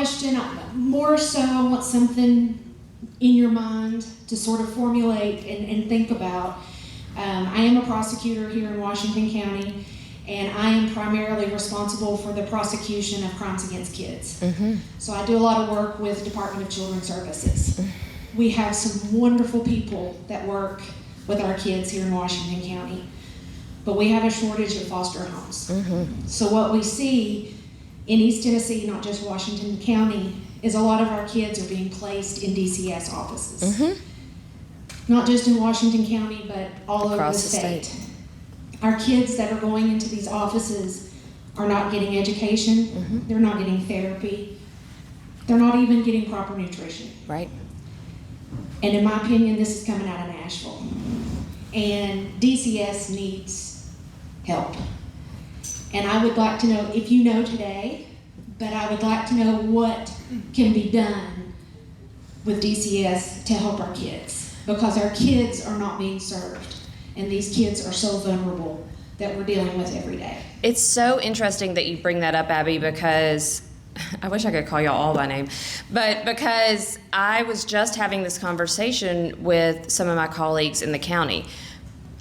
question, more so I want something in your mind to sort of formulate and think about. I am a prosecutor here in Washington County, and I am primarily responsible for the prosecution of crimes against kids. Mm-hmm. So I do a lot of work with Department of Children's Services. Mm-hmm. We have some wonderful people that work with our kids here in Washington County, but we have a shortage of foster homes. Mm-hmm. So what we see in East Tennessee, not just Washington County, is a lot of our kids are being placed in DCS offices. Mm-hmm. Not just in Washington County, but all over the state. Our kids that are going into these offices are not getting education, mm-hmm. they're not getting therapy, they're not even getting proper nutrition. Right. And in my opinion, this is coming out of Nashville. And DCS needs help. And I would like to know, if you know today, but I would like to know what can be done with DCS to help our kids. Because our kids are not being served. And these kids are so vulnerable that we're dealing with every day. It's so interesting that you bring that up, Abby, because I wish I could call y'all all by name, but because I was just having this conversation with some of my colleagues in the county.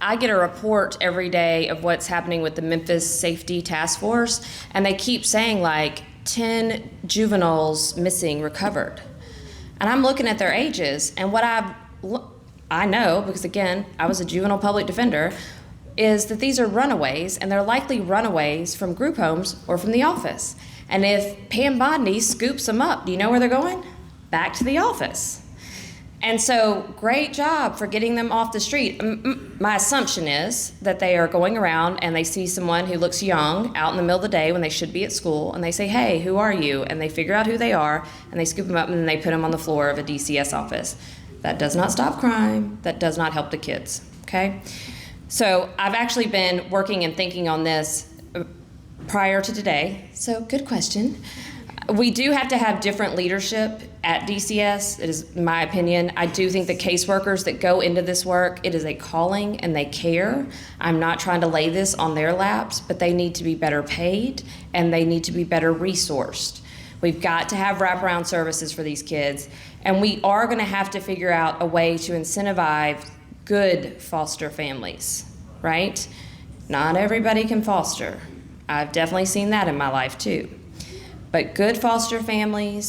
I get a report every day of what's happening with the Memphis Safety Task Force, and they keep saying like 10 juveniles missing recovered. And I'm looking at their ages, and what I know, because again, I was a juvenile public defender, is that these are runaways, and they're likely runaways from group homes or from the office. And if Pam Bondi scoops them up, do you know where they're going? Back to the office. And so, great job for getting them off the street. My assumption is that they are going around and they see someone who looks young out in the middle of the day when they should be at school, and they say, hey, who are you? And they figure out who they are, and they scoop them up, and then they put them on the floor of a DCS office. That does not stop crime. That does not help the kids, okay? So I've actually been working and thinking on this prior to today. So good question. We do have to have different leadership at DCS. It is my opinion. I do think the caseworkers that go into this work, it is a calling and they care. I'm not trying to lay this on their laps, but they need to be better paid and they need to be better resourced. We've got to have wraparound services for these kids, and we are going to have to figure out a way to incentivize good foster families, right? Not everybody can foster. I've definitely seen that in my life too. But good foster families